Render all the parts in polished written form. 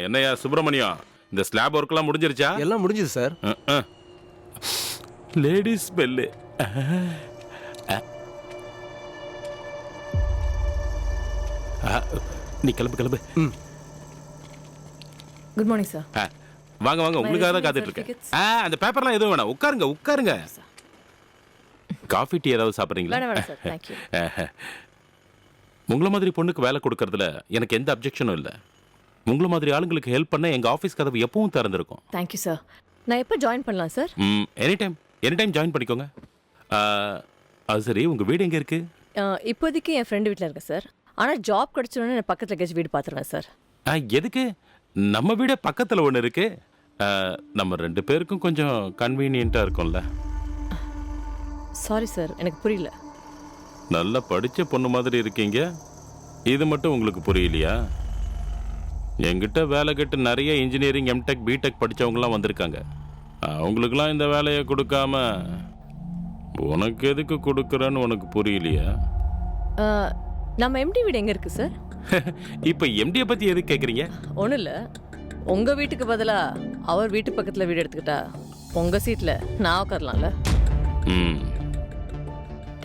என்னையா சுப்பிரமணியம், இந்த ஸ்லாப் ஒர்க்லாம் முடிஞ்சிருச்சா? எல்லாம் முடிஞ்சது சார். Ladies bell. நீ கிளம்பு கிளம்பு. Good morning sir. வாங்க வாங்க, உங்களுக்காக தான் காத்துட்டு இருக்கேன். அந்த பேப்பர்லாம் எதுவும் வேணாம், உட்காருங்க உட்காருங்க. காஃபி டீ ஏதாவது சாப்பிட்றீங்களா? வேணாம் சார், தேங்க் யூ. உங்களை மாதிரி பொண்ணுக்கு வேலை கொடுக்கறதுல எனக்கு எந்த அப்ஜெக்ஷனும் இல்லை. உங்களை மாதிரி ஆளுங்களுக்கு ஹெல்ப் பண்ண எங்கள் ஆஃபீஸ் கதவு எப்பவும் திறந்துருக்கும். Thank you sir. நான் எப்போ ஜாயின் பண்ணலாம் சார்? எனி டைம் ஜாயின் பண்ணிக்கோங்க. அது சரி, உங்கள் வீடு எங்கே இருக்கு? இப்போதைக்கு என் ஃப்ரெண்டு வீட்டில் இருக்கேன் சார். ஆனால் ஜாப் கிடச்சோன்னு நான் பக்கத்தில் எங்கேயாச்சும் வீடு பார்த்துருவேன் சார். எதுக்கு? நம்ம வீடே பக்கத்தில் ஒன்று இருக்கு. நம்ம 2 பேருக்கும் கொஞ்சம் கன்வீனியண்ட்டாக இருக்கும்ல. சாரி சார், எனக்கு புரியல. நல்லா படித்த பொண்ணு மாதிரி இருக்கீங்க, இது மட்டும் உங்களுக்கு புரியலையா? என்கிட்ட வேலை கட்டு நிறைய இன்ஜினியரிங், எம்டெக், பிடெக் படித்தவங்களாம் வந்திருக்காங்க. அவங்களுக்குலாம் இந்த வேலையை கொடுக்காம உனக்கு எதுக்கு கொடுக்குறேன்னு உனக்கு புரியலையா? நம்ம எம்டி வீடு எங்கே இருக்குது சார்? இப்போ எம்டியை பற்றி எதுக்கு கேட்குறீங்க? ஒன்றும் இல்லை, உங்கள் வீட்டுக்கு பதிலாக அவர் வீட்டு பக்கத்தில் வீடு எடுத்துக்கிட்டா உங்கள் சீட்டில் நான் உட்காரலாம்ல.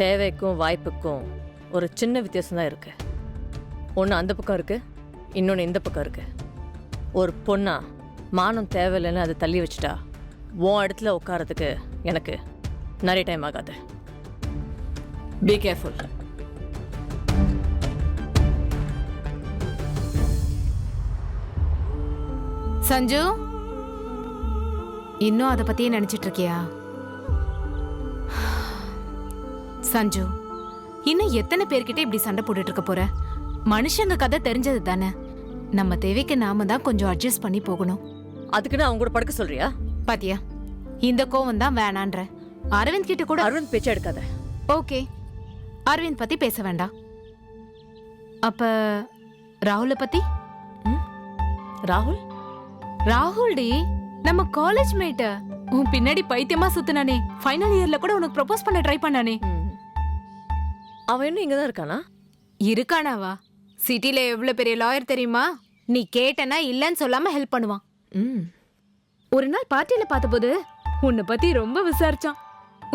தேவைக்கும் வாய்ப்புக்கும் ஒரு சின்ன வித்தியாசம் தான் இருக்கு. ஒன்று அந்த பக்கம் இருக்கு, இன்னொன்று இந்த பக்கம் இருக்கு. ஒரு பொண்ணா மானம் தேவையில்லைன்னு அதை தள்ளி வச்சுட்டா உன் இடத்துல உட்காரத்துக்கு எனக்கு நிறைய டைம் ஆகாது. Be careful. சஞ்சு, இன்னும் அதை பத்தியே நினைச்சிட்டு இருக்கியா? சஞ்சு, இன்னும் எத்தனை பேர்கிட்ட இப்படி சண்டை போட்டுட்டு இருக்க போற? மனுஷங்க கதை தெரிஞ்சது தானே. நம்ம தேவைக்கு நாம தான் கொஞ்சம் அட்ஜஸ்ட் பண்ணி போகணும். அதுக்குன்னு அவங்க கூட படுக்க சொல்றியா? பாத்தியா, இந்த கோவம் தான் வேணான்ற. அரவிந்த் கிட்ட கூட அரவிந்த் பேச்ச எடுக்காத. ஓகே, அரவிந்த் பத்தி பேச வேண்டாம். அப்ப ராகுல பத்தி? ராகுல்? ராகுல் டி, நம்ம காலேஜ் மேட். உன் பின்னாடி பைத்தியமா சுத்துனானே, ஃபைனல் இயர்ல கூட உனக்கு ப்ரப்போஸ் பண்ண ட்ரை பண்ணானே. அவன் இன்னும் இங்க தான் இருக்கானா? இருக்கானாவா? சிட்டில எவ்வளவு பெரிய லாயர் தெரியுமா? நீ கேட்டனா இல்லன்னு சொல்லாம ஹெல்ப் பண்ணுவான். ஒரு நாள் பார்ட்டியில பார்த்தபோது உன்னை பத்தி ரொம்ப விசாரிச்சான்.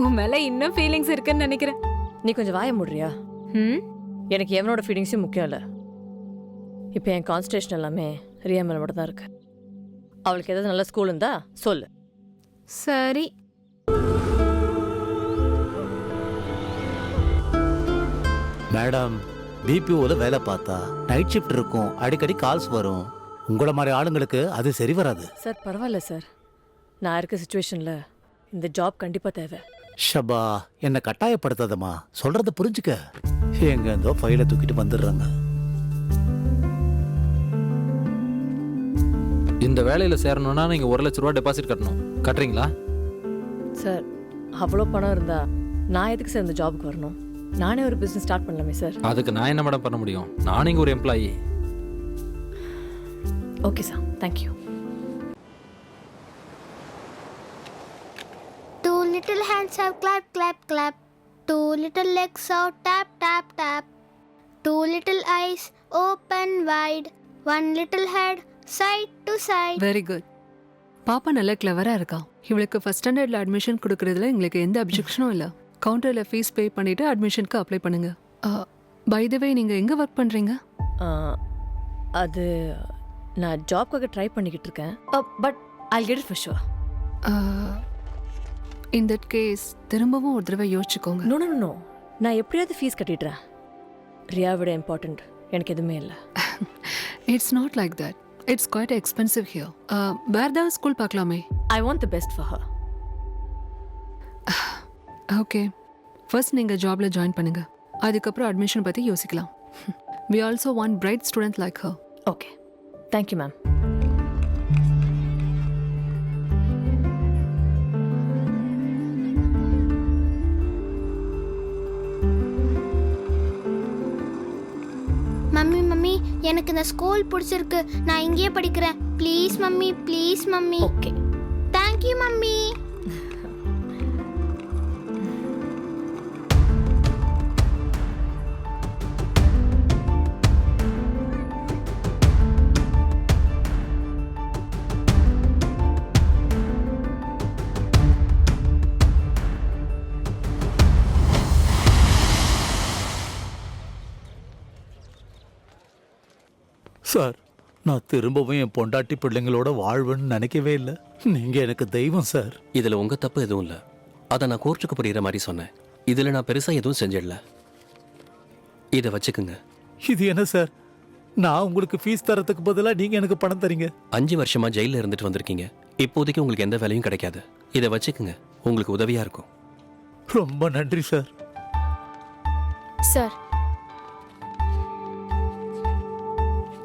உன் மேல இன்னும் ஃபீலிங்ஸ் இருக்குன்னு நினைக்கிறேன். நீ கொஞ்சம் வாய மூடுறியா? எனக்கு எவனோட ஃபீலிங்ஸும் முக்கியம் இல்லை. இப்போ என் கான்சன்ட்ரேஷன் எல்லாமே ரியா மேல மட்டும் தான் இருக்கு. அவளுக்கு ஏதாவது நல்ல ஸ்கூல் இருந்தா சொல்லு. சரி. மேடம், பிபிஓல வேலை பார்த்தா நைட் ஷிஃப்ட் இருக்கும், அடிக்கடி கால்ஸ் வரும். உங்கள மாதிரி ஆளுங்களுக்கு அது சரி வராது. சார் பரவாயில்ல சார், நான் இருக்க சுச்சுவேஷன்ல இந்த ஜாப் கண்டிப்பா தேவை. ஷபா, என்ன கட்டாயப்படுத்தாதம்மா, சொல்றத புரிஞ்சுக்க. எங்க இருந்தோ ஃபைலை தூக்கிட்டு வந்துடுறாங்க. இந்த வேலையில் சேரணும்னா நீங்கள் 1 லட்ச ரூபா டெபாசிட் கட்டணும். கட்டுறீங்களா? சார் அவ்வளோ பணம் இருந்தா நான் எதுக்கு சார் இந்த ஜாபுக்கு வரணும்? நானே ஒரு பிஸ்னஸ் ஸ்டார்ட் பண்ணலாமே சார். அதுக்கு நான் என்ன மேடம் பண்ண முடியும்? நானே இங்கே ஒரு employee. Okay sir, thank you. Two little hands have clap, clap, clap. Two little legs have tap, tap, tap. Two little eyes open wide. One little head side to side. Very good. பாப்பா நல்ல கிளவரா இருக்கா. இவளுக்கு first ஸ்டாண்டர்ட்ல admission கொடுக்கறதுல எங்களுக்கு எந்த அப்ஜெக்ஷனும் இல்லை. கவுண்டர்ல fees pay பண்ணிட்டு அட்மிஷனுக்கு அப்ளை பண்ணுங்க. பை தி வே, நீங்க எங்க ஒர்க் பண்றீங்க? அது நான் ஜாப்க்காக ட்ரை பண்ணிக்கிட்டு இருக்கேன். But I'll get it for sure. In that case திரும்பவும் ஒரு தடவை யோசிச்சுக்கோங்க. நோ நோ நோ, நான் எப்படியாவது ஃபீஸ் கட்டிடுறேன். ரியாவோட இம்பார்ட்டன்ட் எனக்கு எதுவுமே இல்லை. It's not like that. It's quite expensive here. வேற ஏதாவது ஸ்கூல் பார்க்கலாமே. I want the best for her. Okay, first நீங்கள் ஜாப்ல ஜாயின் பண்ணுங்க. அதுக்கப்புறம் அட்மிஷன் பற்றி யோசிக்கலாம். We also want bright student like her. Okay, thank you ma'am. Mummy mummy, எனக்கு இந்த ஸ்கூல் பிடிச்சிருக்கு. நான் இங்கேயே படிக்கிறேன். Please mummy, please mummy. Okay, thank you mummy. Sir, நான் திரும்பவும் என் பொண்டாட்டி பிள்ளைங்களோட வாழ்வேன்னு நினைக்கவே இல்லை. நீங்க எனக்கு தெய்வம் சார். இதுல உங்க தப்பு எதுவும் இல்ல. அதை நான் கோர்ட்டுக்கு புரியுற மாதிரி சொன்னேன். இதுல நான் பெருசா எதுவும் செஞ்சிடல. இதை வச்சுக்குங்க. இது என்ன சார், நான் உங்களுக்கு ஃபீஸ் தரத்துக்கு பதிலா நீங்க எனக்கு பணம் தரீங்க. 5 வருஷமா ஜெயில இருந்துட்டு வந்திருக்கீங்க. இப்போதைக்கு உங்களுக்கு எந்த வேலையும் கிடைக்காது. இதை வச்சுக்குங்க, உங்களுக்கு உதவியா இருக்கும். ரொம்ப நன்றி சார். சார்,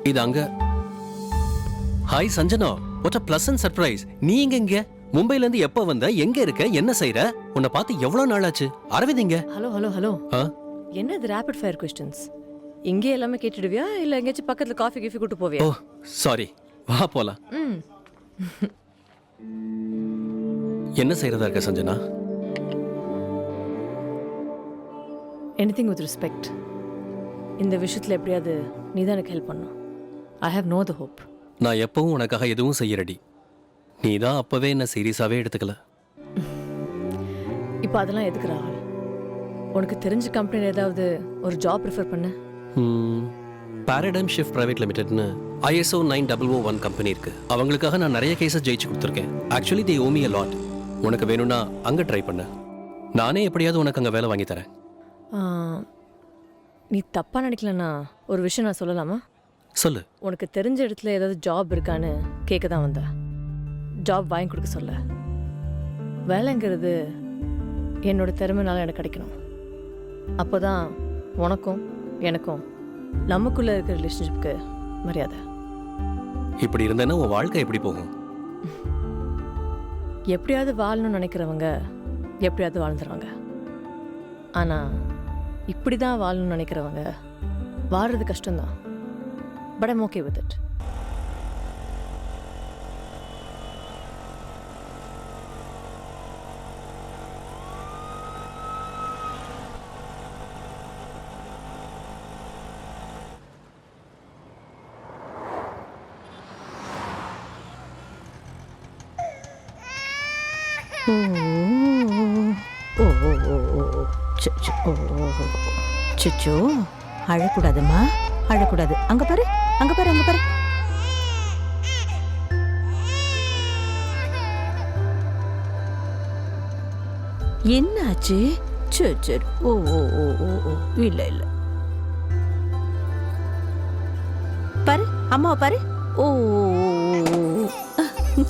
இது அங்க. Hi Sanjana, what a pleasant surprise. நீ இங்க மும்பைல இருந்து எப்ப வந்த? எங்க இருக்க? என்ன செய்யற? உன்னை பார்த்து எவ்வளவு நாள் ஆச்சு? அரவிந்த் இங்க. ஹலோ ஹலோ ஹலோ ஆ? என்ன இது ரேபிட் ஃபயர் கொஸ்டின்ஸ்? இங்கே எல்லாமே கேட்டுடுவியா இல்லை எங்கேயாச்சும் பக்கத்தில் காஃபி கிஃபி கூட்டு போவியா? ஓ சாரி, வா போலாம். ம். என்ன செய்யறதா இருக்க சஞ்சனா? Anything with respect. இந்த விஷயத்தில் எப்படியாவது நீ தான் எனக்கு ஹெல்ப் பண்ணும். I have no the hope. நான் எப்பவும் உனக்காக எதுவும் செய்ய ரெடி. நீ தான் அப்பவே என்ன சீரியஸாவே எடுத்துக்கல. இப்போ அதெல்லாம் எதுக்கு ராகுல்? உனக்கு தெரிஞ்ச கம்பெனியில் ஏதாவது ஒரு ஜாப் ப்ரிஃபர் பண்ண. பாரடைம் ஷிஃப்ட் பிரைவேட் லிமிடெட்னு ISO 9001 கம்பெனி இருக்கு. அவங்களுக்காக நான் நிறைய கேஸஸ் ஜெயிச்சு கொடுத்துருக்கேன். Actually they owe me a lot. உனக்கு வேணும்னா அங்கே ட்ரை பண்ண. நானே எப்படியாவது உனக்கு அங்கே வேலை வாங்கி தரேன். நீ தப்பாக நினைக்கலன்னா ஒரு விஷயம் நான் சொல்லலாமா? சொல்லு. உனக்கு தெரிஞ்ச இடத்துல ஏதாவது ஜாப் இருக்கான்னு கேட்க தான் வந்தேன். ஜாப் வாங்கி கொடுக்க சொல்ல. வேலைங்கிறது என்னோட திறமைனால எனக்கு கிடைக்கணும். அப்போ தான் உனக்கும் எனக்கும் நமக்குள்ளே இருக்கிற ரிலேஷன்ஷிப்க்கு மரியாதை. இப்படி இருந்தேன்னா உன் வாழ்க்கை எப்படி போகும்? எப்படியாவது வாழணும்னு நினைக்கிறவங்க எப்படியாவது வாழ்ந்துருவாங்க. ஆனால் இப்படி தான் வாழணும்னு நினைக்கிறவங்க வாழறது கஷ்டம்தான். But I'm okay with it. சுச்சோ, அழக்கூடாதுமா, அழக்கூடாது. அங்க பாரு, அங்க பாரு, அங்க பாரு. என்னாச்சு? சரி சரி. ஓ ஓ ஓ ஓ ஓ, இல்ல இல்ல. பாரு, அம்மாவை பாரு. ஓ ஓ ஓ ஓ.